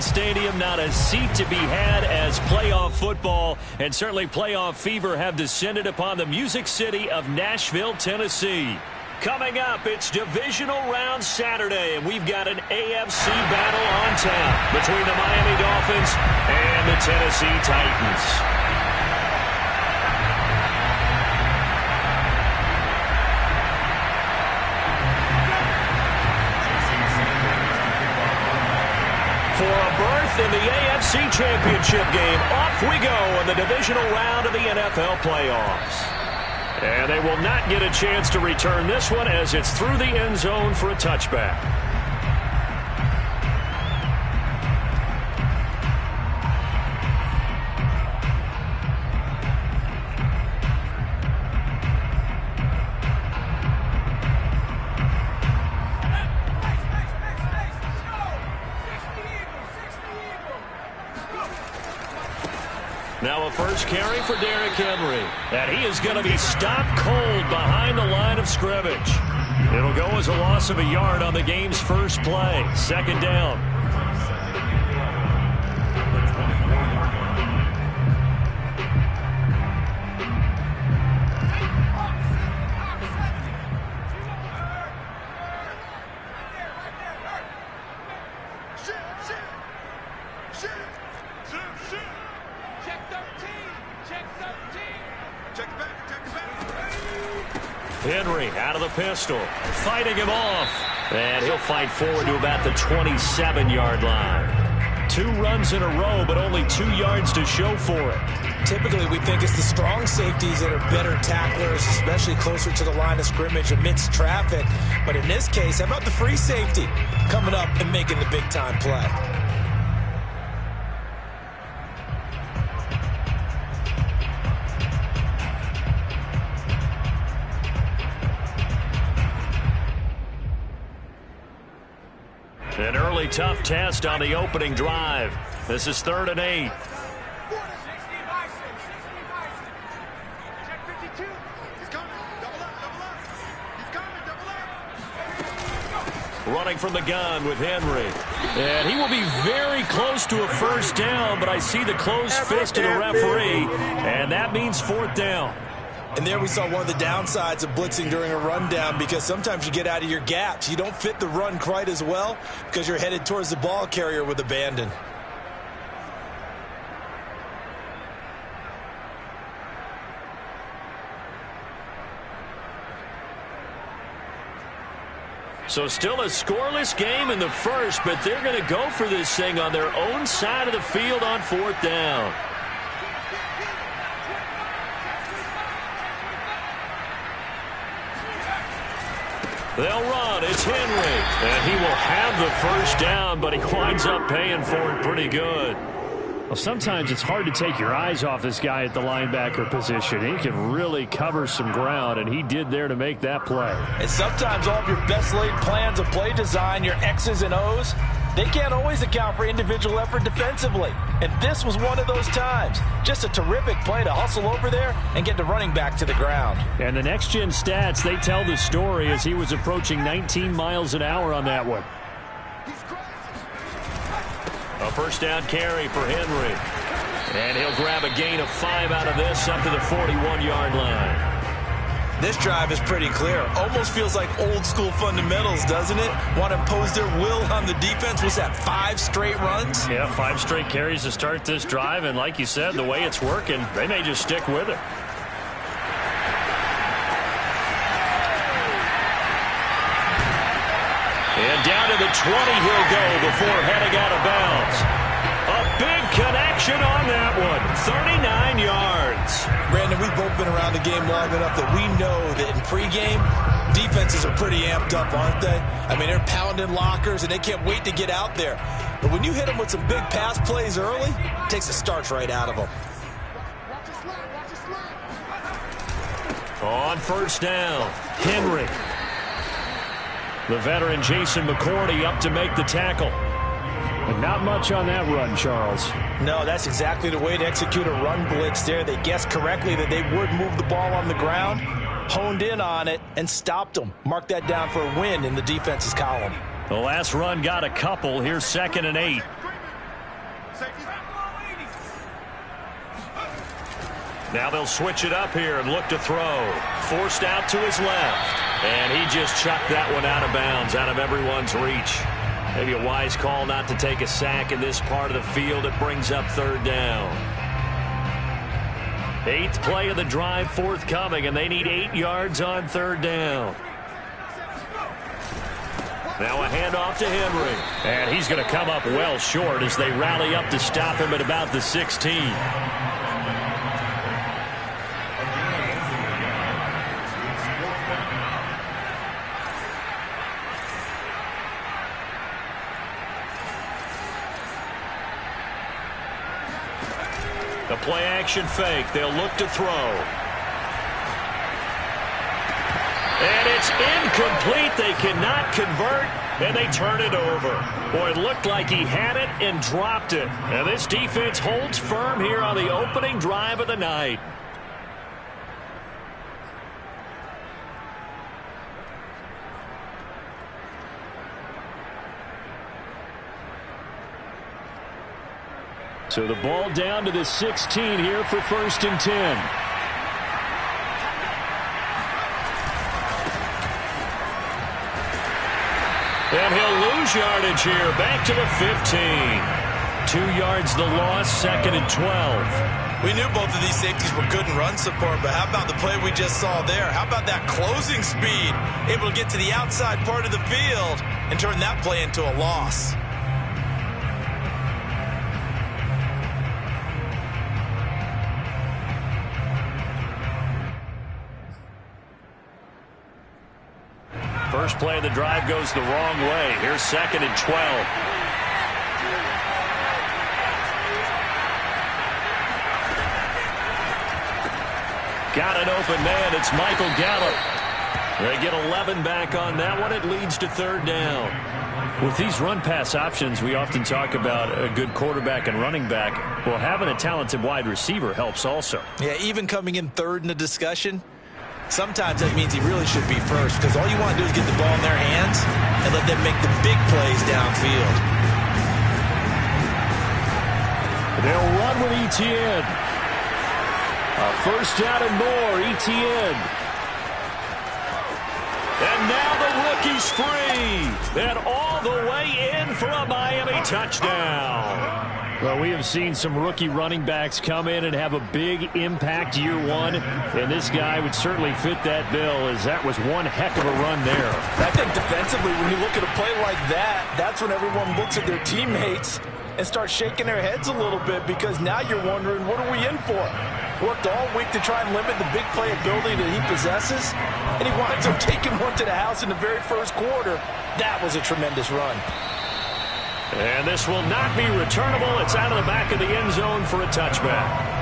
Stadium, not a seat to be had as playoff football and certainly playoff fever have descended upon the Music City of Nashville, Tennessee. Coming up, it's Divisional Round Saturday, and we've got an AFC battle on tap between the Miami Dolphins and the Tennessee Titans. For a berth in the AFC Championship game, off we go in the divisional round of the NFL playoffs. And they will not get a chance to return this one as it's through the end zone for a touchback. Now a first carry for Derrick Henry. And he is going to be stopped cold behind the line of scrimmage. It'll go as a loss of a yard on the game's first play. Second down. Henry out of the pistol, fighting him off. And he'll fight forward to about the 27-yard line. 2 runs in a row, but only 2 yards to show for it. Typically, we think it's the strong safeties that are better tacklers, especially closer to the line of scrimmage amidst traffic. But in this case, how about the free safety coming up and making the big-time play? An early tough test on the opening drive. This is 3rd and 8. Running from the gun with Henry. And he will be very close to a first down, but I see the closed fist of the referee, and that means 4th down. And there we saw one of the downsides of blitzing during a rundown, because sometimes you get out of your gaps. You don't fit the run quite as well because you're headed towards the ball carrier with abandon. So still a scoreless game in the first, but they're going to go for this thing on their own side of the field on 4th down. They'll run. It's Henry. And he will have the first down, but he winds up paying for it pretty good. Well, sometimes it's hard to take your eyes off this guy at the linebacker position. He can really cover some ground, and he did there to make that play. And sometimes all of your best laid plans of play design, your X's and O's, they can't always account for individual effort defensively. And this was one of those times. Just a terrific play to hustle over there and get the running back to the ground. And the next-gen stats, they tell the story as he was approaching 19 miles an hour on that one. A first down carry for Henry. And he'll grab a gain of 5 out of this up to the 41-yard line. This drive is pretty clear. Almost feels like old-school fundamentals, doesn't it? Want to impose their will on the defense. Was that 5 straight runs? Yeah, 5 straight carries to start this drive. And like you said, the way it's working, they may just stick with it. And down to the 20 he'll go before heading out of bounds. A big connection on that one. 39 yards. Brandon, we've both been around the game long enough that we know that in pregame, defenses are pretty amped up, aren't they? I mean, they're pounding lockers, and they can't wait to get out there. But when you hit them with some big pass plays early, it takes the starch right out of them. On first down, Henry. The veteran Jason McCourty up to make the tackle. And not much on that run, Charles. No, that's exactly the way to execute a run blitz there. They guessed correctly that they would move the ball on the ground, honed in on it, and stopped them. Mark that down for a win in the defense's column. The last run got a couple. Here's 2nd and 8. Now they'll switch it up here and look to throw. Forced out to his left. And he just chucked that one out of bounds, out of everyone's reach. Maybe a wise call not to take a sack in this part of the field. It brings up third down. 8th play of the drive forthcoming, and they need 8 yards on third down. Now a handoff to Henry. And he's going to come up well short as they rally up to stop him at about the 16. The play-action fake. They'll look to throw. And it's incomplete. They cannot convert, and they turn it over. Boy, it looked like he had it and dropped it. And this defense holds firm here on the opening drive of the night. So the ball down to the 16 here for 1st and 10. And he'll lose yardage here. Back to the 15. 2 yards the loss, 2nd and 12. We knew both of these safeties were good in run support, but how about the play we just saw there? How about that closing speed? Able to get to the outside part of the field and turn that play into a loss. First play of the drive goes the wrong way. Here's 2nd and 12. Got an open man. It's Michael Gallup. They get 11 back on that one. It leads to third down. With these run-pass options, we often talk about a good quarterback and running back. Well, having a talented wide receiver helps also. Yeah, even coming in third in the discussion, sometimes that means he really should be first, because all you want to do is get the ball in their hands and let them make the big plays downfield. They'll run with Etienne. A first down and more, Etienne. And now the rookie's free. And all the way in for a Miami touchdown. Well, we have seen some rookie running backs come in and have a big impact year one, and this guy would certainly fit that bill, as that was one heck of a run there. I think defensively, when you look at a play like that, that's when everyone looks at their teammates and starts shaking their heads a little bit, because now you're wondering, what are we in for? Worked all week to try and limit the big play ability that he possesses, and he winds up taking one to the house in the very first quarter. That was a tremendous run. And this will not be returnable. It's out of the back of the end zone for a touchback.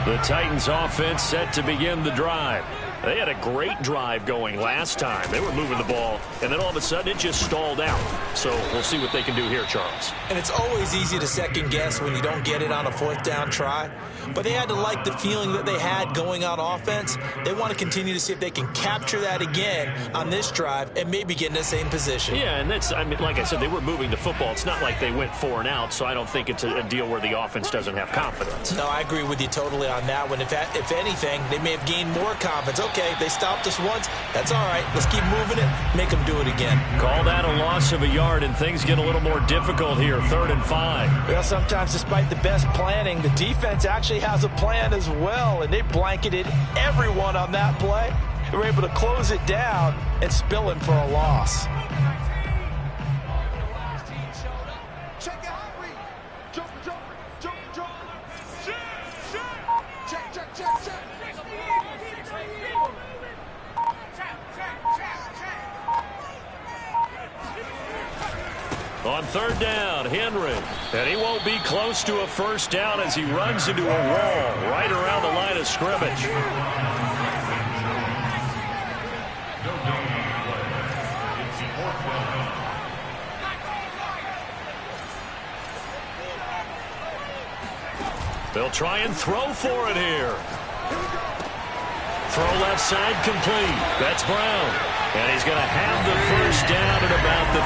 The Titans offense set to begin the drive. They had a great drive going last time. They were moving the ball, and then all of a sudden it just stalled out. So we'll see what they can do here, Charles. And it's always easy to second guess when you don't get it on a 4th down try. But they had to like the feeling that they had going on offense. They want to continue to see if they can capture that again on this drive and maybe get in the same position. Yeah, and that's, I mean, like I said, they were moving the football. It's not like they went 4 and out, so I don't think it's a deal where the offense doesn't have confidence. No, I agree with you totally on that one. If anything, they may have gained more confidence. Okay, they stopped us once. That's all right. Let's keep moving it. Make them do it again. Call that a loss of a yard, and things get a little more difficult here. 3rd and 5. Well, sometimes despite the best planning, the defense actually has a plan as well, and they blanketed everyone on that play. They were able to close it down and spill in for a loss. On 3rd down, Henry. And he won't be close to a first down as he runs into a wall right around the line of scrimmage. They'll try and throw for it here. Throw left side complete. That's Brown. And he's going to have the first down at about the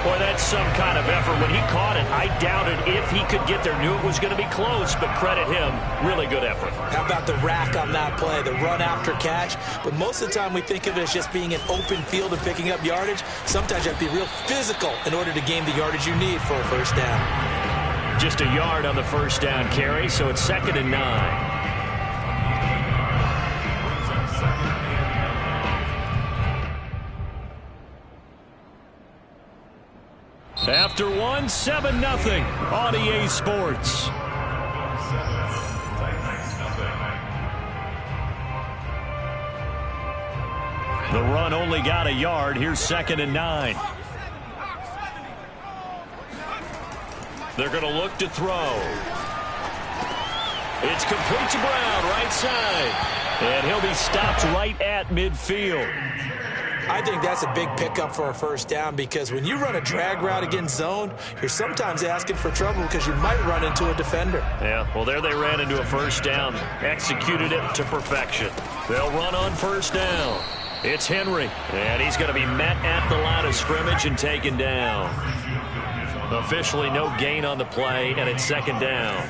38. Boy, that's some kind of effort. When he caught it, I doubted if he could get there. Knew it was going to be close, but credit him. Really good effort. How about the rack on that play, the run after catch? But most of the time we think of it as just being an open field and picking up yardage. Sometimes you have to be real physical in order to gain the yardage you need for a first down. Just a yard on the first down carry, so it's 2nd and 9. After 7-0 on EA Sports. The run only got a yard. Here's 2nd and 9. They're going to look to throw. It's complete to Brown, right side. And he'll be stopped right at midfield. I think that's a big pickup for a first down because when you run a drag route against zone, you're sometimes asking for trouble because you might run into a defender. Yeah, well, there they ran into a first down. Executed it to perfection. They'll run on first down. It's Henry, and he's going to be met at the line of scrimmage and taken down. Officially no gain on the play, and it's 2nd down.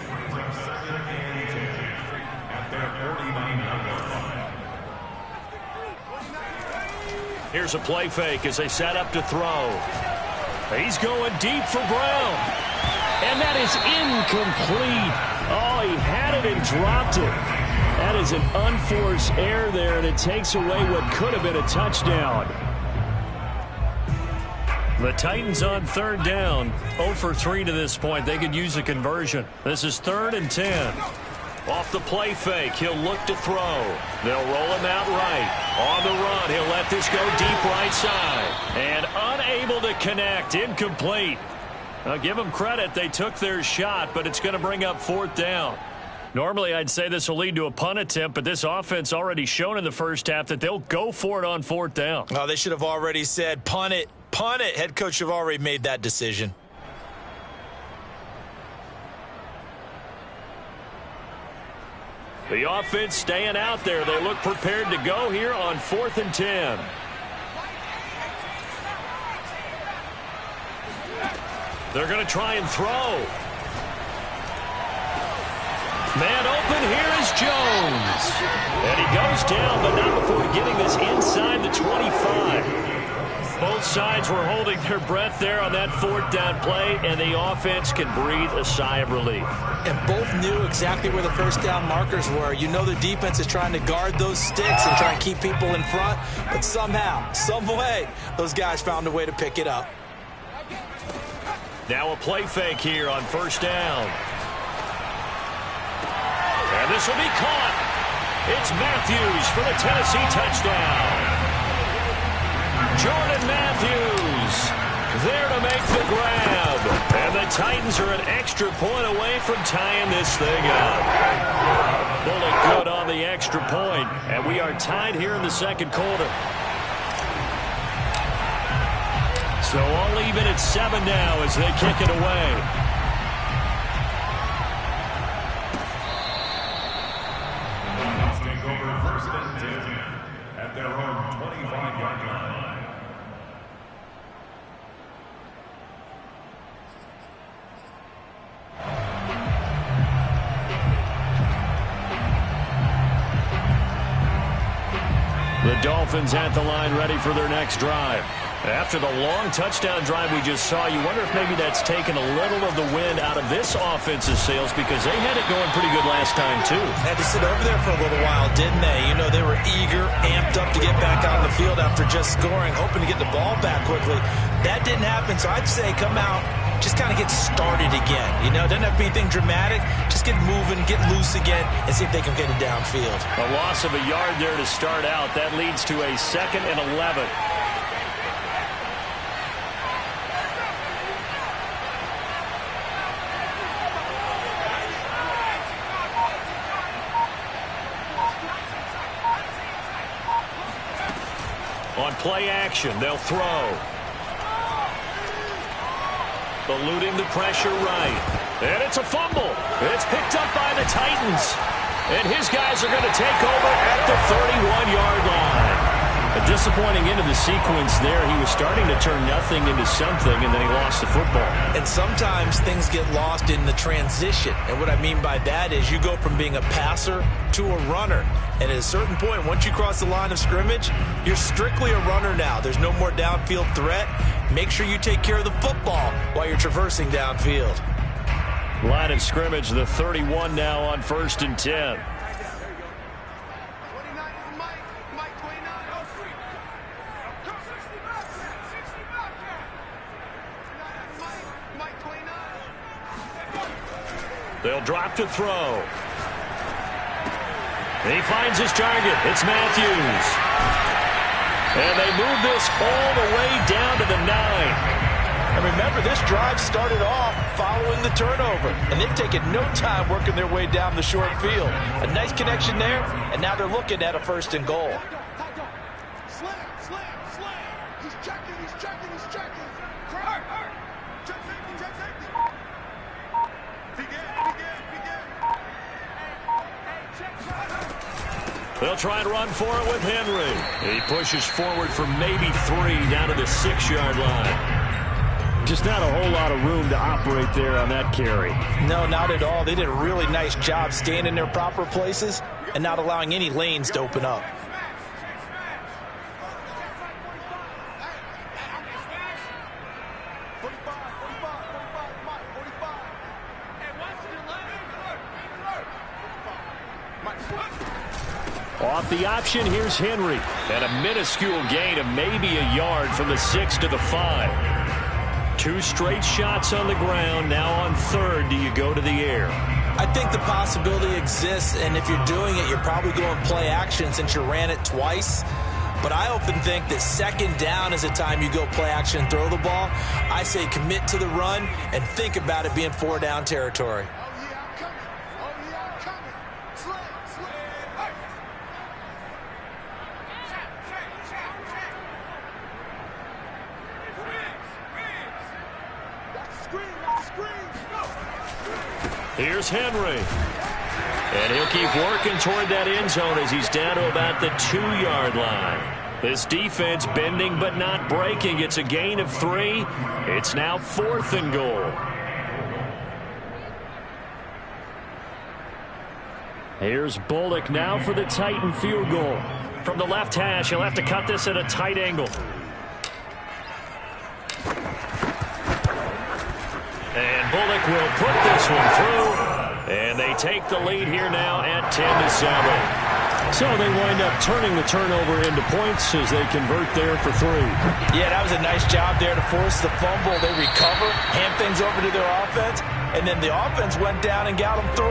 Here's a play fake as they set up to throw. He's going deep for Brown. And that is incomplete. Oh, he had it and dropped it. That is an unforced error there, and it takes away what could have been a touchdown. The Titans on 3rd down. 0 for 3 to this point. They could use a conversion. This is 3rd and 10. Off the play fake, he'll look to throw. They'll roll him out right. On the run, he'll let this go deep right side. And unable to connect, incomplete. I'll give them credit, they took their shot, but it's going to bring up 4th down. Normally, I'd say this will lead to a punt attempt, but this offense already shown in the first half that they'll go for it on 4th down. Oh, they should have already said, punt it, punt it. Head coach have already made that decision. The offense staying out there. They look prepared to go here on 4th and 10. They're going to try and throw. Man open, here is Jones. And he goes down, but not before getting this inside the 25. Both sides were holding their breath there on that 4th down play, and the offense can breathe a sigh of relief. And both knew exactly where the first down markers were. You know the defense is trying to guard those sticks and try and keep people in front, but somehow, some way, those guys found a way to pick it up. Now a play fake here on 1st down. And this will be caught. It's Matthews for the Tennessee touchdown. Jordan Matthews there to make the grab. And the Titans are an extra point away from tying this thing up. Bullet good on the extra point. And we are tied here in the 2nd quarter. So all even at 7 now as they kick it away. The Dolphins at the line ready for their next drive. After the long touchdown drive we just saw, you wonder if maybe that's taken a little of the wind out of this offense's sails because they had it going pretty good last time, too. Had to sit over there for a little while, didn't they? You know, they were eager, amped up to get back out on the field after just scoring, hoping to get the ball back quickly. That didn't happen, so I'd say come out, just kind of get started again. You know, doesn't have to be anything dramatic. Just get moving, get loose again, and see if they can get it downfield. A loss of a yard there to start out. That leads to a 2nd and 11. On play action, they'll throw. Eluding the pressure right. And it's a fumble. It's picked up by the Titans. And his guys are going to take over at the 31-yard line. A disappointing end of the sequence there. He was starting to turn nothing into something, and then he lost the football. And sometimes things get lost in the transition. And what I mean by that is you go from being a passer to a runner. And at a certain point, once you cross the line of scrimmage, you're strictly a runner now. There's no more downfield threat. Make sure you take care of the football while you're traversing downfield. Line of scrimmage, the 31 now on 1st and 10. They'll drop to throw. He finds his target. It's Matthews. And they move this all the way down to the 9. And remember, this drive started off following the turnover. And they've taken no time working their way down the short field. A nice connection there, and now they're looking at a 1st and goal. Slam. He's checking. Check safety. They'll try and run for it with Henry. He pushes forward for maybe 3 down to the 6-yard line. Just not a whole lot of room to operate there on that carry. No, not at all. They did a really nice job staying in their proper places and not allowing any lanes to open up. Off the option, here's Henry. And a minuscule gain of maybe a yard from the 6 to the 5. 2 straight shots on the ground. Now on 3rd, do you go to the air? I think the possibility exists, and if you're doing it, you're probably going play action since you ran it twice. But I often think that 2nd down is a time you go play action and throw the ball. I say commit to the run and think about it being 4-down territory. Here's Henry. And he'll keep working toward that end zone as he's down to about the 2-yard line. This defense bending but not breaking. It's a gain of 3. It's now 4th and goal. Here's Bullock now for the Titan field goal. From the left hash, he'll have to cut this at a tight angle. And Bullock will put this one through. And they take the lead here now at 10-7. So they wind up turning the turnover into points as they convert there for 3. Yeah, that was a nice job there to force the fumble. They recover, hand things over to their offense, and then the offense went down and got them 3.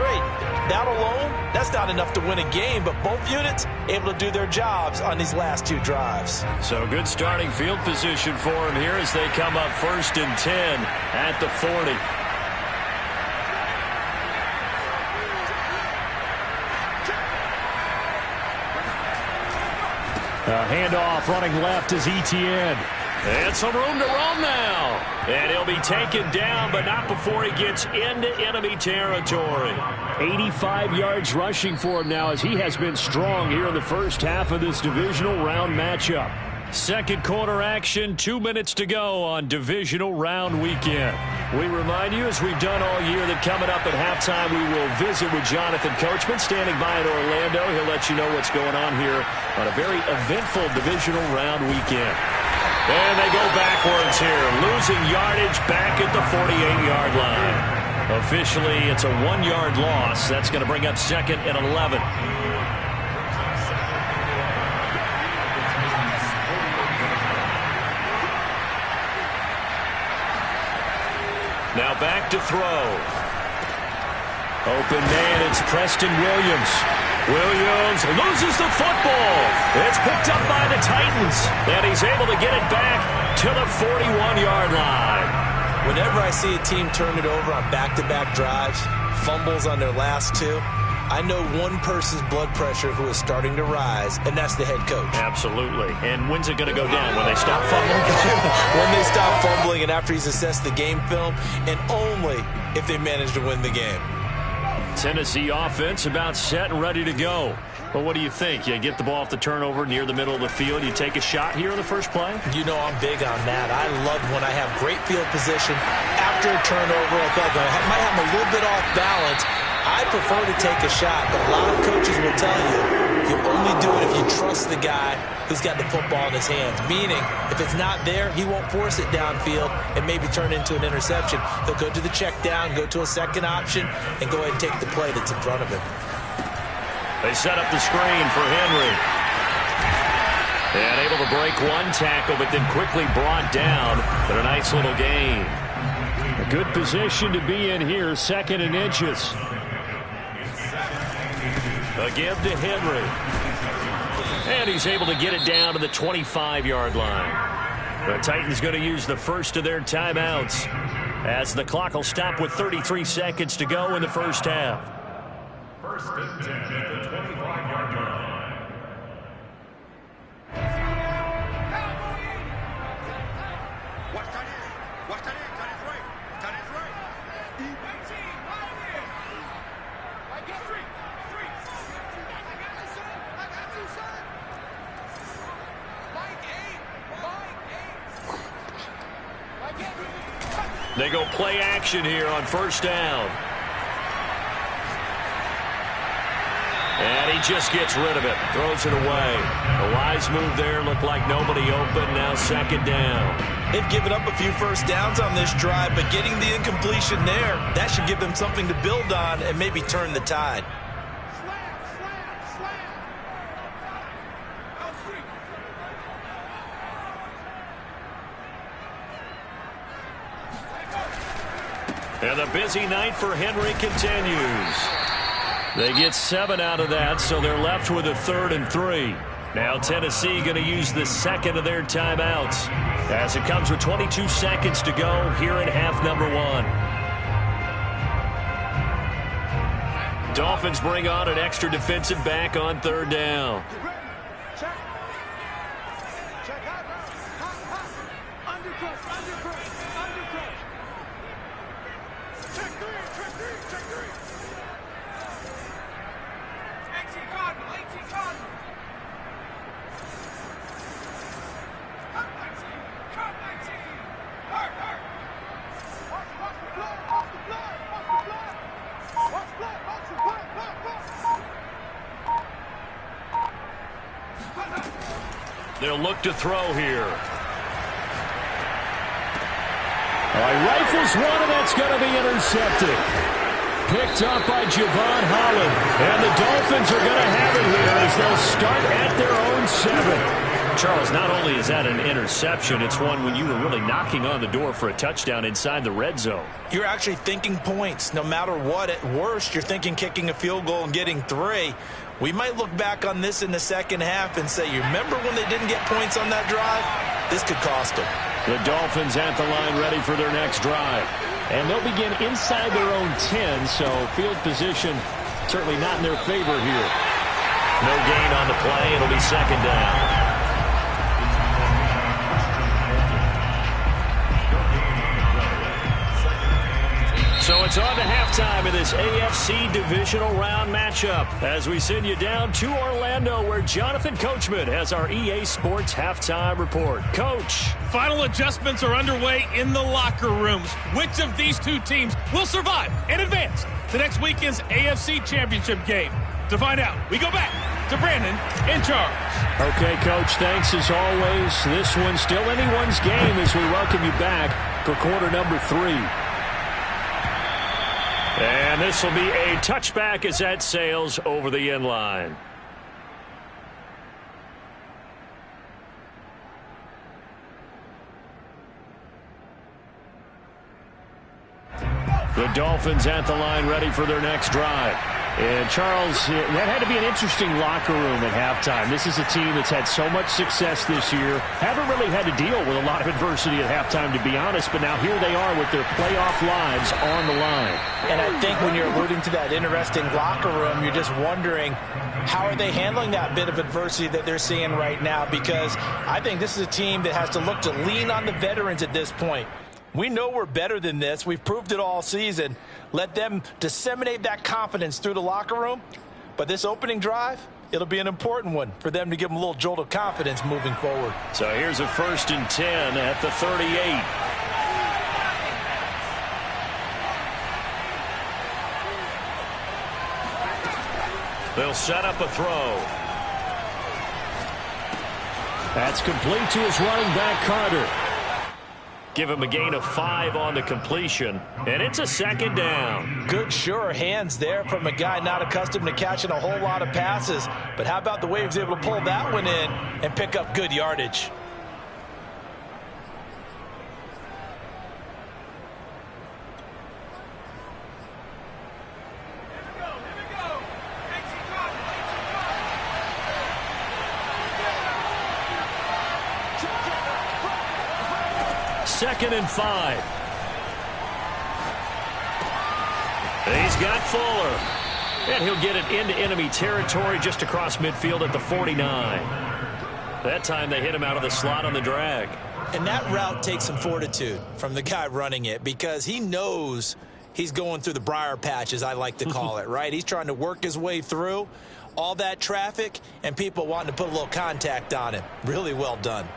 That alone, that's not enough to win a game, but both units able to do their jobs on these last 2 drives. So good starting field position for them here as they come up 1st and 10 at the 40. A handoff running left is Etienne. And some room to roam now. And he'll be taken down, but not before he gets into enemy territory. 85 yards rushing for him now as he has been strong here in the first half of this divisional round matchup. Second quarter action, 2 minutes to go on divisional round weekend. We remind you, as we've done all year, that coming up at halftime we will visit with Jonathan Coachman standing by in Orlando. He'll let you know what's going on here on a very eventful divisional round weekend. And they go backwards here, losing yardage back at the 48-yard line. Officially, it's a 1-yard loss. That's going to bring up 2nd and 11. Now back to throw. Open man, it's Preston Williams. Williams loses the football. It's picked up by the Titans. And he's able to get it back to the 41-yard line. Whenever I see a team turn it over on back-to-back drives, fumbles on their last 2, I know one person's blood pressure who is starting to rise, and that's the head coach. Absolutely. And when's it going to go down? When they stop fumbling? When they stop fumbling and after he's assessed the game film, and only if they manage to win the game. Tennessee offense about set and ready to go. Well, what do you think? You get the ball off the turnover near the middle of the field. You take a shot here in the first play? You know I'm big on that. I love when I have great field position. After a turnover, I feel like I might have a little bit off balance. I prefer to take a shot, but a lot of coaches will tell you only do it if you trust the guy who's got the football in his hands. Meaning, if it's not there, he won't force it downfield and maybe turn into an interception. He'll go to the check down, go to a second option, and go ahead and take the play that's in front of him. They set up the screen for Henry. And able to break one tackle, but then quickly brought down. But a nice little gain. A good position to be in here, 2nd and inches. A give to Henry. And he's able to get it down to the 25-yard line. The Titans going to use the first of their timeouts as the clock will stop with 33 seconds to go in the first half. First and 10 at the 25-yard line. Watch that in. Watch that in. That is right. That is right. I got three. I got you, son. I got you, son. Mike 8. They go play action here on first down. And he just gets rid of it. Throws it away. A wise move there. Looked like nobody open. Now 2nd down. They've given up a few first downs on this drive, but getting the incompletion there, that should give them something to build on and maybe turn the tide. And the busy night for Henry continues. They get 7 out of that, so they're left with a 3rd and 3. Now Tennessee going to use the second of their timeouts as it comes with 22 seconds to go here in half number 1. Dolphins bring on an extra defensive back on 3rd down. Check. Check out. Undercut. Check three. 18 Cardinal. Cut 19. Hurt. Watch the blood. They'll look to throw here. Rifles one, and that's going to be intercepted. Picked up by Javon Holland. And the Dolphins are going to have it here as they'll start at their own 7. Charles, not only is that an interception, it's one when you were really knocking on the door for a touchdown inside the red zone. You're actually thinking points. No matter what, at worst, you're thinking kicking a field goal and getting 3. We might look back on this in the second half and say, you remember when they didn't get points on that drive? This could cost them. The Dolphins at the line ready for their next drive. And they'll begin inside their own 10, so field position certainly not in their favor here. No gain on the play. It'll be 2nd down. So it's on to halftime in this AFC divisional round matchup as we send you down to Orlando where Jonathan Coachman has our EA Sports halftime report. Coach. Final adjustments are underway in the locker rooms. Which of these two teams will survive and advance to next weekend's AFC Championship game? To find out, we go back to Brandon in charge. Okay, Coach, thanks as always. This one's still anyone's game as we welcome you back for quarter number 3. And this will be a touchback as that sails over the end line. The Dolphins at the line ready for their next drive. And, Charles, that had to be an interesting locker room at halftime. This is a team that's had so much success this year. Haven't really had to deal with a lot of adversity at halftime, to be honest. But now here they are with their playoff lives on the line. And I think when you're alluding to that interesting locker room, you're just wondering, how are they handling that bit of adversity that they're seeing right now? Because I think this is a team that has to look to lean on the veterans at this point. We know we're better than this. We've proved it all season. Let them disseminate that confidence through the locker room. But this opening drive, it'll be an important one for them to give them a little jolt of confidence moving forward. So here's a 1st and 10 at the 38. They'll set up a throw. That's complete to his running back, Carter. Give him a gain of 5 on the completion, and it's a 2nd down. Good, sure hands there from a guy not accustomed to catching a whole lot of passes. But how about the way he was able to pull that one in and pick up good yardage? Second and 5. He's got Fuller. And he'll get it into enemy territory just across midfield at the 49. That time they hit him out of the slot on the drag. And that route takes some fortitude from the guy running it, because he knows he's going through the briar patch, as I like to call it, right? He's trying to work his way through all that traffic and people wanting to put a little contact on him. Really well done.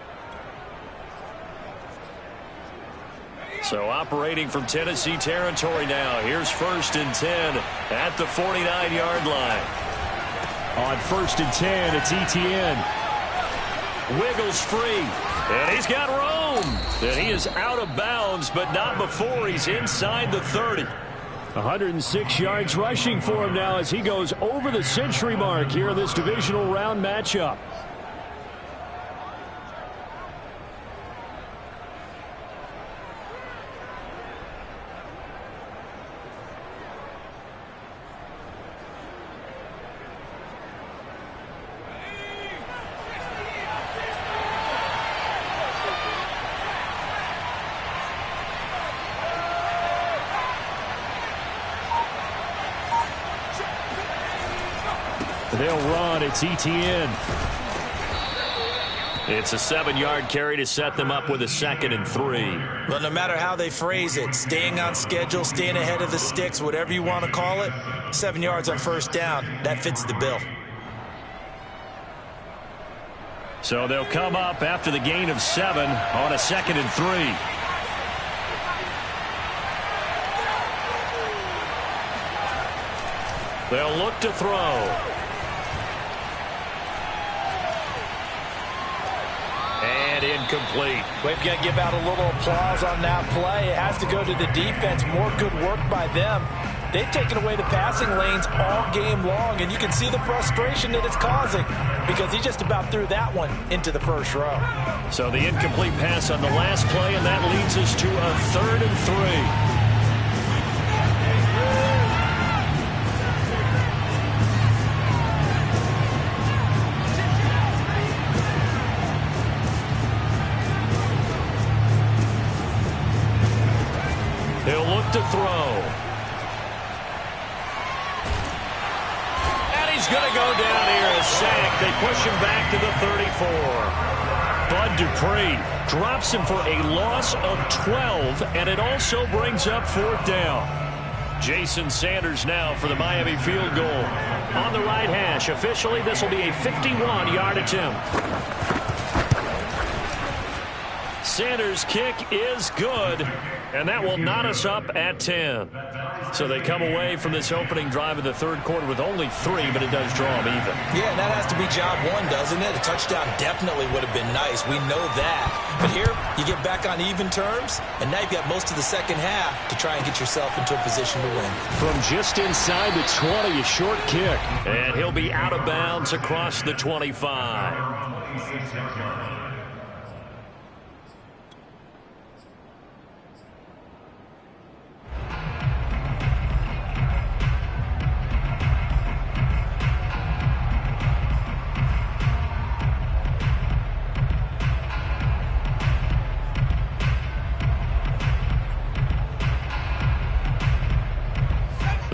So operating from Tennessee territory now. Here's 1st and 10 at the 49-yard line. On 1st and 10, it's Etienne. Wiggles free. And he's got room. And he is out of bounds, but not before he's inside the 30. 106 yards rushing for him now as he goes over the century mark here in this divisional round matchup. They'll run. It's Etienne. It's a 7-yard carry to set them up with a 2nd and 3. Well, no matter how they phrase it, staying on schedule, staying ahead of the sticks, whatever you want to call it, 7 yards on 1st down, that fits the bill. So they'll come up after the gain of 7 on a 2nd and 3. They'll look to throw. And incomplete. We've got to give out a little applause on that play. It has to go to the defense. More good work by them. They've taken away the passing lanes all game long, and you can see the frustration that it's causing because he just about threw that one into the 1st row. So the incomplete pass on the last play, and that leads us to a 3rd and 3. He'll look to throw. And he's going to go down here, a sack. They push him back to the 34. Bud Dupree drops him for a loss of 12, and it also brings up 4th down. Jason Sanders now for the Miami field goal. On the right hash, officially this will be a 51-yard attempt. Sanders' kick is good, and that will knot us up at 10. So they come away from this opening drive of the 3rd quarter with only 3, but it does draw them even. Yeah, and that has to be job 1, doesn't it? A touchdown definitely would have been nice. We know that. But here, you get back on even terms, and now you've got most of the 2nd half to try and get yourself into a position to win. From just inside the 20, a short kick. And he'll be out of bounds across the 25.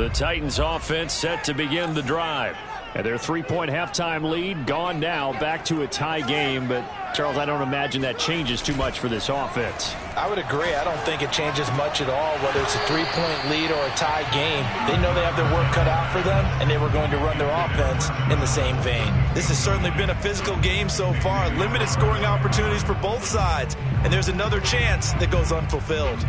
The Titans offense set to begin the drive. And their 3-point halftime lead gone now, back to a tie game. But, Charles, I don't imagine that changes too much for this offense. I would agree. I don't think it changes much at all, whether it's a 3-point lead or a tie game. They know they have their work cut out for them, and they were going to run their offense in the same vein. This has certainly been a physical game so far. Limited scoring opportunities for both sides. And there's another chance that goes unfulfilled.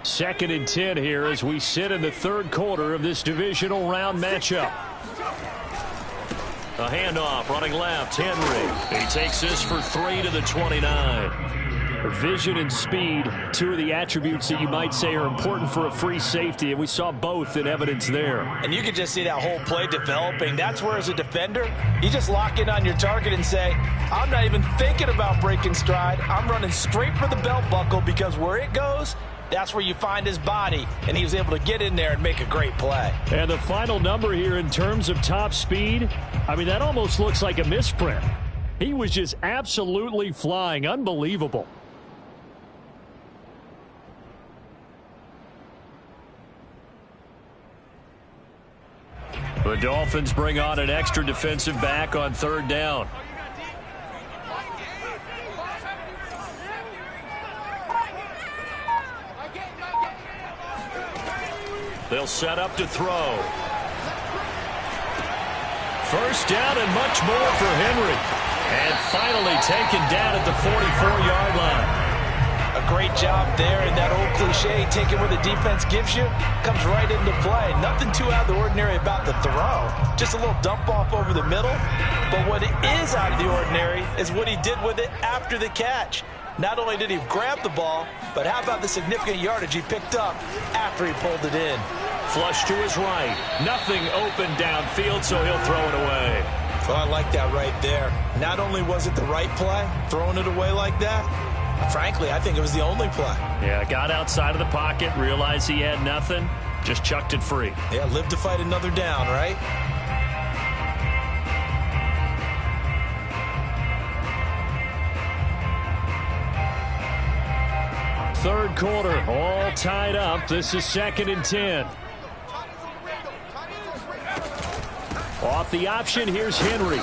Second and 10 here as we sit in the third quarter of this divisional round matchup. A handoff running left. Henry. He takes this for 3 to the 29. Vision and speed, two of the attributes that you might say are important for a free safety, and we saw both in evidence there. And you can just see that whole play developing. That's where, as a defender, you just lock in on your target and say, I'm not even thinking about breaking stride. I'm running straight for the belt buckle, because where it goes, that's where you find his body, and he was able to get in there and make a great play. And the final number here in terms of top speed, I mean, that almost looks like a misprint. He was just absolutely flying. Unbelievable. The Dolphins bring on an extra defensive back on third down. They'll set up to throw. First down and much more for Henry. And finally taken down at the 44-yard line. A great job there, and that old cliche, take it where the defense gives you, comes right into play. Nothing too out of the ordinary about the throw. Just a little dump off over the middle. But what is out of the ordinary is what he did with it after the catch. Not only did he grab the ball, but how about the significant yardage he picked up after he pulled it in? Flush to his right. Nothing open downfield, so he'll throw it away. Well, I like that right there. Not only was it the right play, throwing it away like that, frankly, I think it was the only play. Yeah, got outside of the pocket, realized he had nothing, just chucked it free. Yeah, live to fight another down, right? Third quarter, all tied up. This is second and 10. Off the option, here's Henry.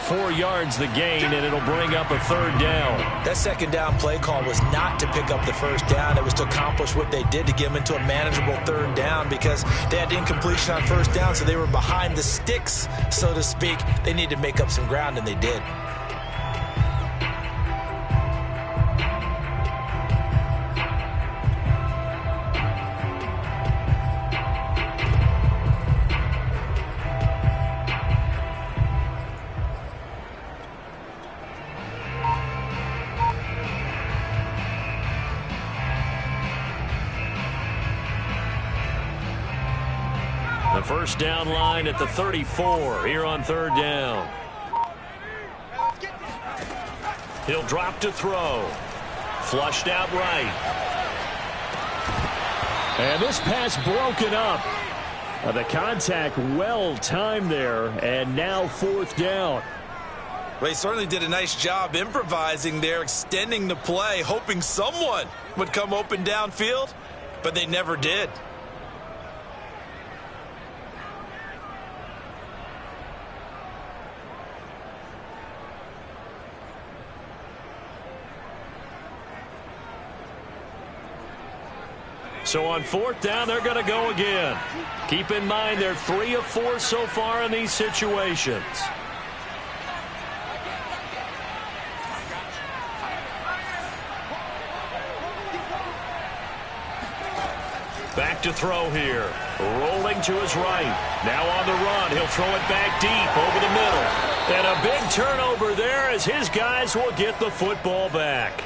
4 yards the gain, and it'll bring up a third down. That second down play call was not to pick up the first down. It was to accomplish what they did, to get them into a manageable third down, because they had incompletion on first down, so they were behind the sticks, so to speak. They needed to make up some ground, and they did. The first down line at the 34 here on third down. He'll drop to throw. Flushed out right. And this pass broken up. The contact well timed there, and now fourth down. Well, he certainly did a nice job improvising there, extending the play, hoping someone would come open downfield, but they never did. So on fourth down, they're going to go again. Keep in mind, they're 3 of 4 so far in these situations. Back to throw here. Rolling to his right. Now on the run. He'll throw it back deep over the middle. And a big turnover there as his guys will get the football back.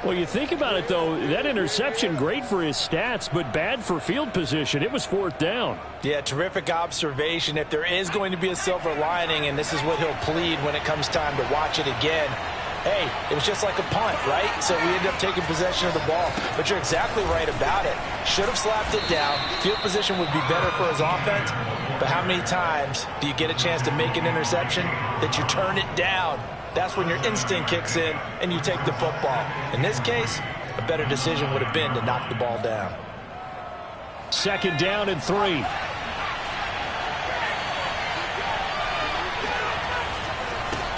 Well, you think about it, though, that interception, great for his stats, but bad for field position. It was fourth down. Yeah, terrific observation. If there is going to be a silver lining, and this is what he'll plead when it comes time to watch it again, hey, it was just like a punt, right? So we ended up taking possession of the ball. But you're exactly right about it. Should have slapped it down. Field position would be better for his offense. But how many times do you get a chance to make an interception that you turn it down? That's when your instinct kicks in and you take the football. In this case, a better decision would have been to knock the ball down. 2nd down and 3.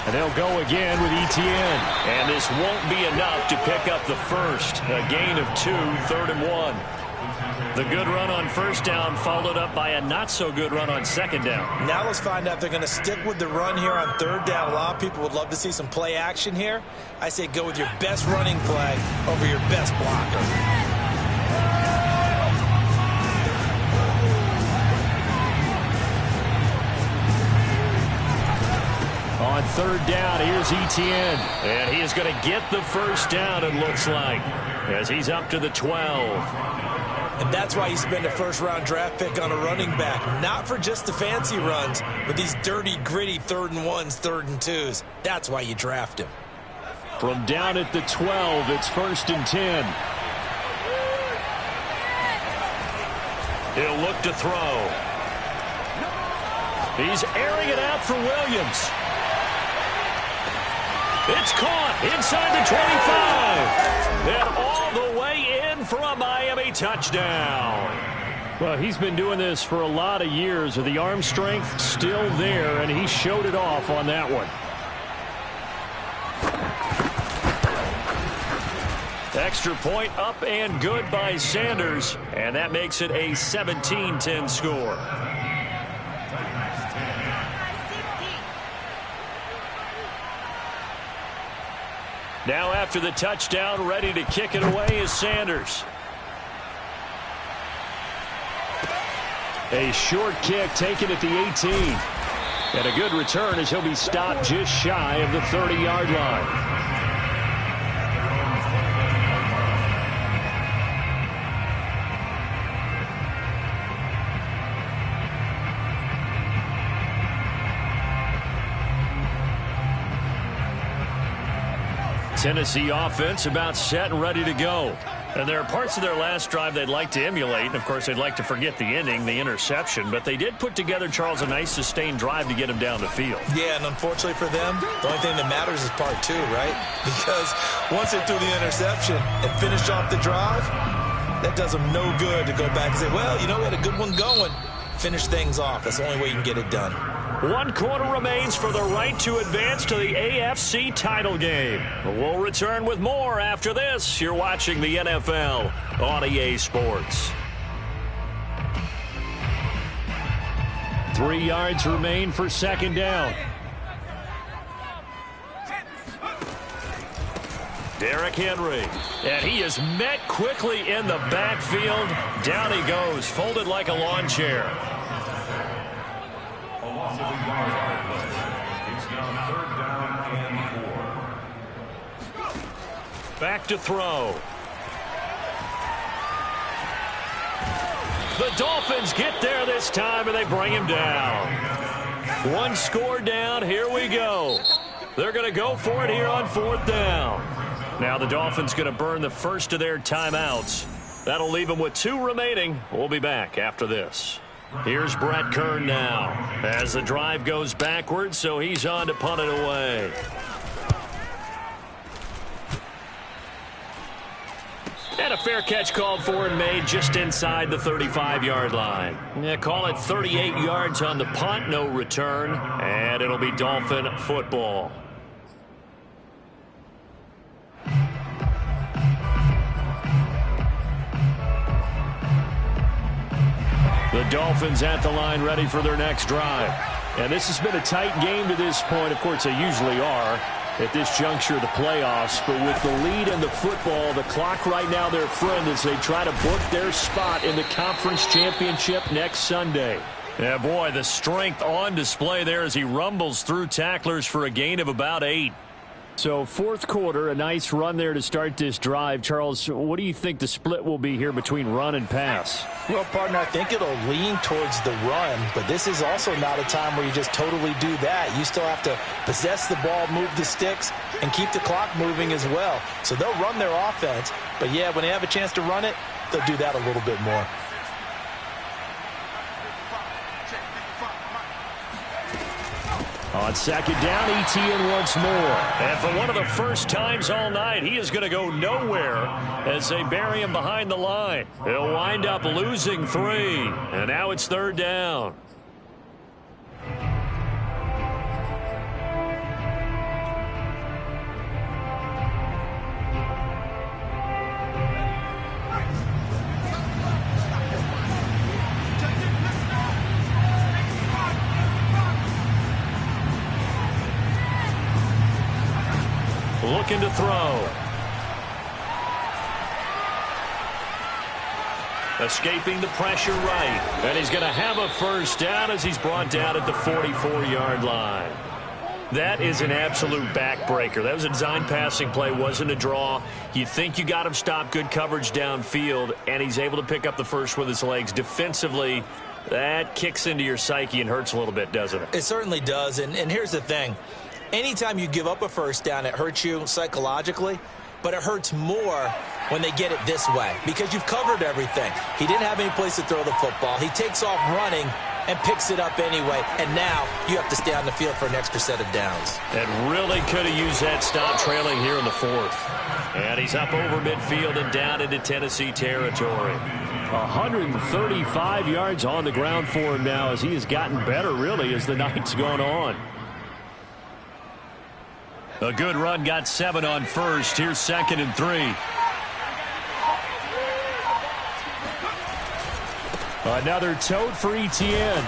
And they'll go again with Etienne. And this won't be enough to pick up the first. A gain of 2, 3rd and 1. The good run on 1st down followed up by a not-so-good run on 2nd down. Now let's find out if they're going to stick with the run here on 3rd down. A lot of people would love to see some play action here. I say go with your best running play over your best blocker. On 3rd down, here's Etienne. And he is going to get the 1st down, it looks like, as he's up to the 12. And that's why you spend a 1st-round draft pick on a running back. Not for just the fancy runs, but these dirty, gritty 3rd and 1s, 3rd and 2s. That's why you draft him. From down at the 12, it's 1st and 10. He'll look to throw. He's airing it out for Williams. It's caught inside the 25. And all the way in for a Miami touchdown. Well, he's been doing this for a lot of years with the arm strength still there, and he showed it off on that one. Extra point up and good by Sanders. And that makes it a 17-10 score. Now after the touchdown, ready to kick it away is Sanders. A short kick taken at the 18. And a good return as he'll be stopped just shy of the 30-yard line. Tennessee offense about set and ready to go. And there are parts of their last drive they'd like to emulate. And, of course, they'd like to forget the ending, the interception. But they did put together, Charles, a nice sustained drive to get him down the field. Yeah, and unfortunately for them, the only thing that matters is part 2, right? Because once they threw the interception and finished off the drive, that does them no good to go back and say, well, you know, we had a good one going. Finish things off. That's the only way you can get it done. 1 quarter remains for the right to advance to the AFC title game. We'll return with more after this. You're watching the NFL on EA Sports. 3 yards remain for 2nd down. Derrick Henry. And he is met quickly in the backfield. Down he goes, folded like a lawn chair. Back to throw. The Dolphins get there this time, and they bring him down. 1 score down. Here we go. They're going to go for it here on 4th down. Now the Dolphins going to burn the first of their timeouts. That'll leave them with 2 remaining. We'll be back after this. Here's Brett Kern now as the drive goes backwards, so he's on to punt it away. And a fair catch called for and made just inside the 35-yard line. Yeah, call it 38 yards on the punt, no return, and it'll be Dolphin football. The Dolphins at the line ready for their next drive. And this has been a tight game to this point. Of course, they usually are at this juncture of the playoffs. But with the lead in the football, the clock right now their friend as they try to book their spot in the conference championship next Sunday. Yeah, boy, the strength on display there as he rumbles through tacklers for a gain of about 8. So fourth quarter, a nice run there to start this drive. Charles, what do you think the split will be here between run and pass? Well, partner, I think it'll lean towards the run, but this is also not a time where you just totally do that. You still have to possess the ball, move the sticks, and keep the clock moving as well. So they'll run their offense, but yeah, when they have a chance to run it, they'll do that a little bit more. On second down, Etienne once more. And for one of the first times all night, he is going to go nowhere as they bury him behind the line. He'll wind up losing 3. And now it's third down. Looking to throw. Escaping the pressure right. And he's going to have a first down as he's brought down at the 44-yard line. That is an absolute backbreaker. That was a design passing play, wasn't a draw. You think you got him stopped, good coverage downfield, and he's able to pick up the first with his legs. Defensively, that kicks into your psyche and hurts a little bit, doesn't it? It certainly does, and here's the thing. Anytime you give up a first down, it hurts you psychologically, but it hurts more when they get it this way because you've covered everything. He didn't have any place to throw the football. He takes off running and picks it up anyway, and now you have to stay on the field for an extra set of downs. And really could have used that stop trailing here in the fourth. And he's up over midfield and down into Tennessee territory. 135 yards on the ground for him now as he has gotten better, really, as the night's gone on. A good run, got 7 on first. Here's 2nd and 3. Another tote for Etienne.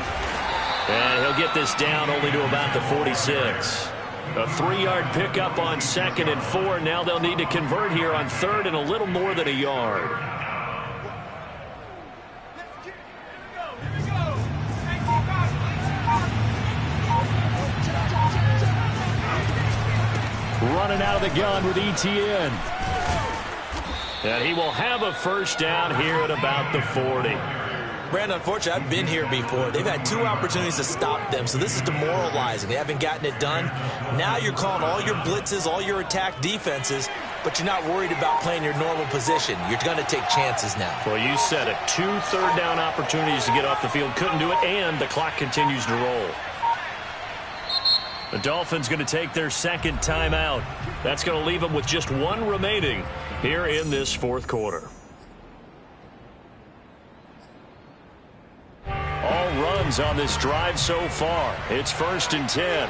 And he'll get this down only to about the 46. A 3-yard pickup on 2nd and 4. Now they'll need to convert here on 3rd and a little more than a yard. Running out of the gun with Etienne. And he will have a first down here at about the 40. Brandon, unfortunately, I've been here before. They've had 2 opportunities to stop them, so this is demoralizing. They haven't gotten it done. Now you're calling all your blitzes, all your attack defenses, but you're not worried about playing your normal position. You're going to take chances now. Well, you said it. 2 third-down opportunities to get off the field. Couldn't do it, and the clock continues to roll. The Dolphins going to take their 2nd timeout. That's going to leave them with just 1 remaining here in this 4th quarter. All runs on this drive so far. It's 1st and 10.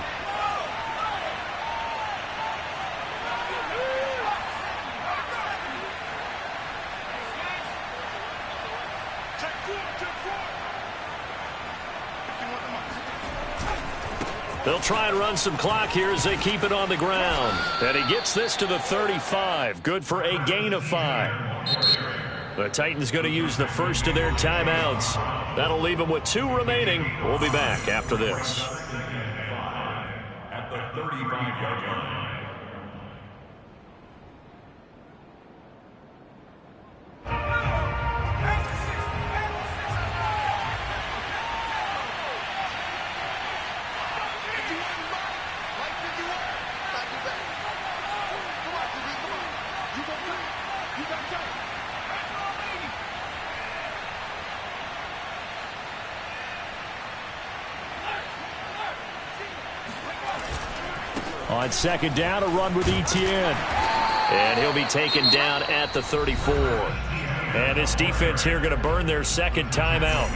They'll try and run some clock here as they keep it on the ground. And he gets this to the 35. Good for a gain of 5. The Titans going to use the first of their timeouts. That'll leave them with 2 remaining. We'll be back after this. At the 35-yard line. On 2nd down, a run with Etienne. And he'll be taken down at the 34. And this defense here going to burn their 2nd timeout.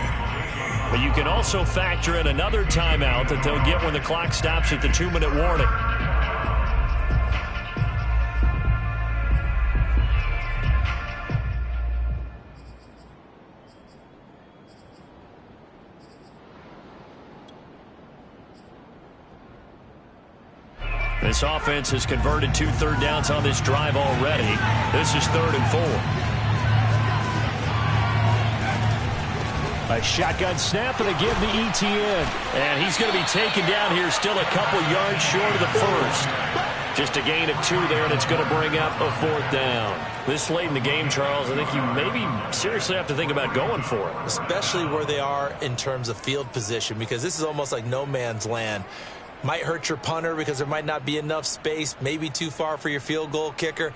But you can also factor in another timeout that they'll get when the clock stops at the 2-minute warning. This offense has converted 2 third downs on this drive already. This is 3rd and 4. A shotgun snap and a give to Etienne. And he's going to be taken down here still a couple yards short of the first. Just a gain of 2 there, and it's going to bring up a 4th down. This late in the game, Charles, I think you maybe seriously have to think about going for it. Especially where they are in terms of field position, because this is almost like no man's land. Might hurt your punter because there might not be enough space, maybe too far for your field goal kicker.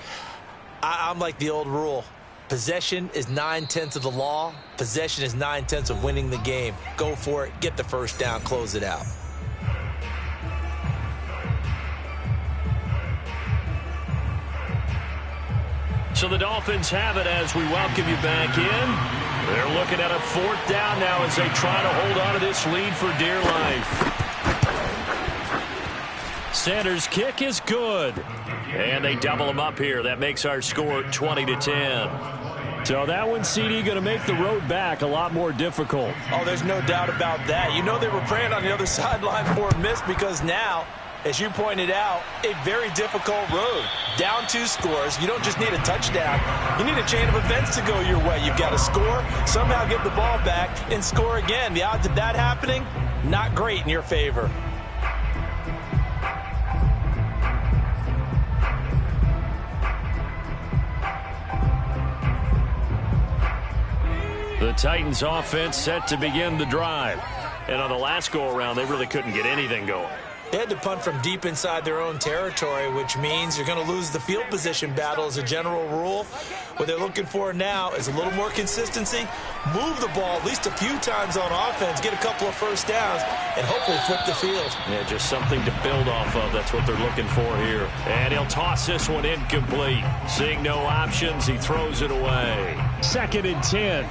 I'm like the old rule. Possession is 9/10 of the law. Possession is 9/10 of winning the game. Go for it. Get the first down. Close it out. So the Dolphins have it as we welcome you back in. They're looking at a 4th down now as they try to hold on to this lead for dear life. Sanders' kick is good. And they double them up here. That makes our score 20-10. So that one, CD, going to make the road back a lot more difficult. Oh, there's no doubt about that. You know they were praying on the other sideline for a miss because now, as you pointed out, a very difficult road. Down 2 scores. You don't just need a touchdown. You need a chain of events to go your way. You've got to score, somehow get the ball back, and score again. The odds of that happening, not great in your favor. The Titans offense set to begin the drive. And on the last go-around, they really couldn't get anything going. They had to punt from deep inside their own territory, which means you're going to lose the field position battle as a general rule. What they're looking for now is a little more consistency, move the ball at least a few times on offense, get a couple of first downs, and hopefully flip the field. Yeah, just something to build off of. That's what they're looking for here. And he'll toss this one incomplete. Seeing no options, he throws it away. 2nd and 10.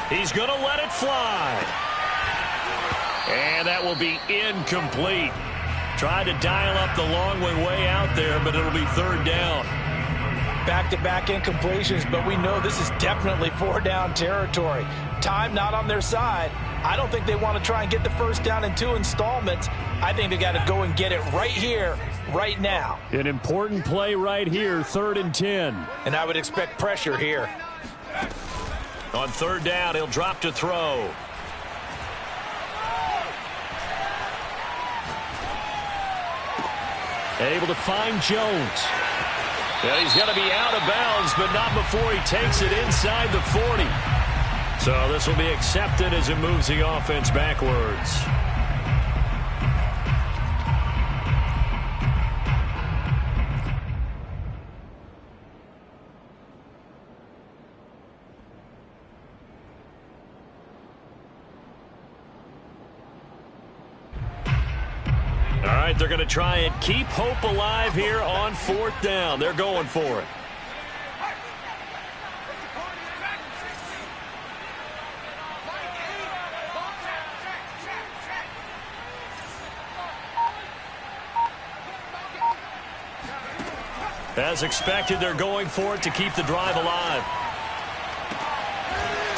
He's going to let it fly. And that will be incomplete. Tried to dial up the long one way out there, but it'll be 3rd down. Back-to-back incompletions, but we know this is definitely 4-down territory. Time not on their side. I don't think they want to try and get the first down in 2 installments. I think they got to go and get it right here, right now. An important play right here, 3rd and 10. And I would expect pressure here. On 3rd down, he'll drop to throw. Able to find Jones. Yeah, he's going to be out of bounds, but not before he takes it inside the 40. So this will be accepted as it moves the offense backwards. All right, they're going to try and keep hope alive here on 4th down. They're going for it. As expected, they're going for it to keep the drive alive.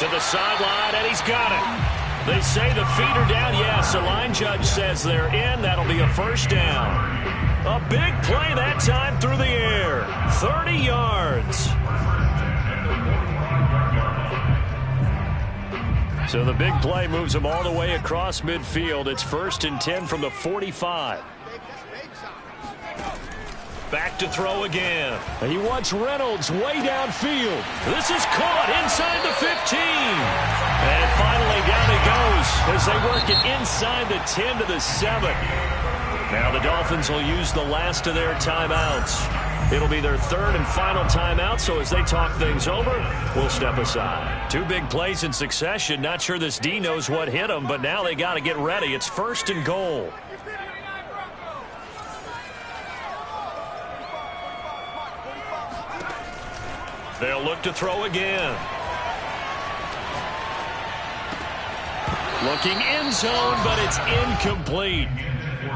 To the sideline, and he's got it. They say the feet are down. Yes, the line judge says they're in. That'll be a 1st down. A big play that time through the air. 30 yards. So the big play moves them all the way across midfield. It's 1st and 10 from the 45. Back to throw again. He wants Reynolds way downfield. This is caught inside the 15. And finally down he goes as they work it inside the 10 to the 7. Now the Dolphins will use the last of their timeouts. It'll be their 3rd and final timeout, so as they talk things over, we'll step aside. 2 big plays in succession. Not sure this D knows what hit them, but now they got to get ready. It's 1st and goal. They'll look to throw again. Looking end zone, but it's incomplete.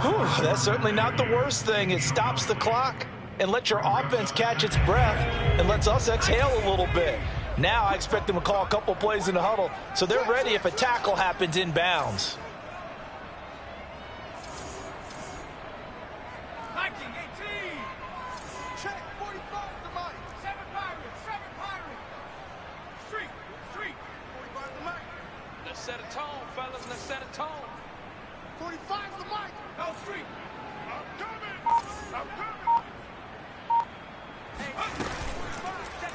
Whew, that's certainly not the worst thing. It stops the clock and lets your offense catch its breath and lets us exhale a little bit. Now I expect them to call a couple plays in the huddle so they're ready if a tackle happens inbounds. Check, 45 the mic. 7 Pirates, 7 Pirates. Street, 45 the mic. Let's set a tone, fellas, let's set a tone. 45 the mic. No, Street. I'm coming.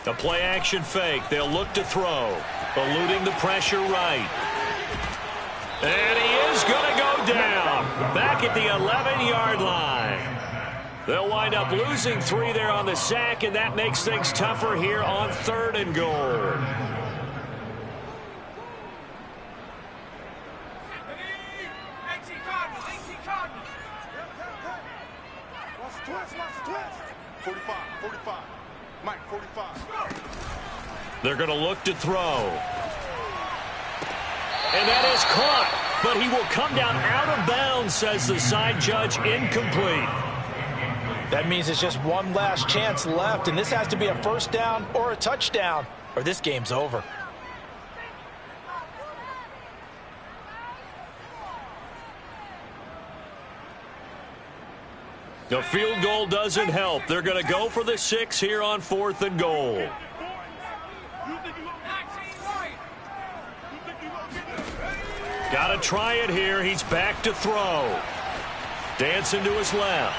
The play action fake. They'll look to throw. Eluding the pressure right. And he is going to go down. Back at the 11-yard line. They'll wind up losing 3 there on the sack, and that makes things tougher here on 3rd and goal. Watch the twist. 45. Mike, 45. They're going to look to throw. And that is caught, but he will come down out of bounds, says the side judge, incomplete. That means it's just one last chance left, and this has to be a first down or a touchdown, or this game's over. The field goal doesn't help. They're going to go for the 6 here on 4th and goal. Got to try it here. He's back to throw. Dancing to his left.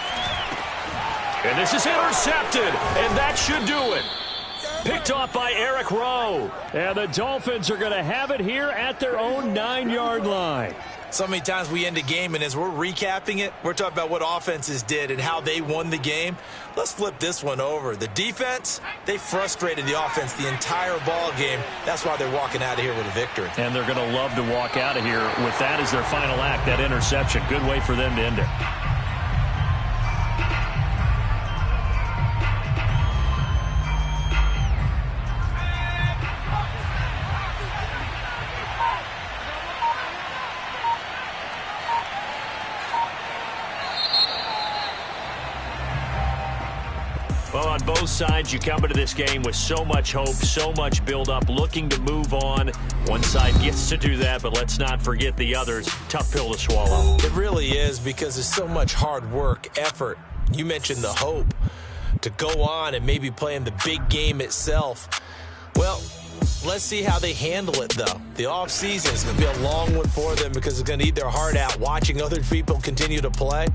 And this is intercepted, and that should do it. Picked off by Eric Rowe. And the Dolphins are going to have it here at their own 9-yard line. So many times we end a game, and as we're recapping it, we're talking about what offenses did and how they won the game. Let's flip this one over. The defense, they frustrated the offense the entire ball game. That's why they're walking out of here with a victory. And they're going to love to walk out of here with that as their final act, that interception. Good way for them to end it. Well, on both sides, you come into this game with so much hope, so much build-up, looking to move on. One side gets to do that, but let's not forget the others. Tough pill to swallow. It really is, because there's so much hard work, effort. You mentioned the hope to go on and maybe play in the big game itself. Well, let's see how they handle it, though. The offseason is going to be a long one for them because it's going to eat their heart out watching other people continue to play.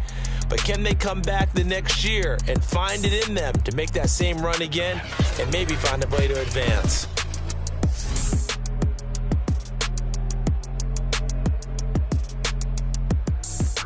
But can they come back the next year and find it in them to make that same run again and maybe find a way to advance?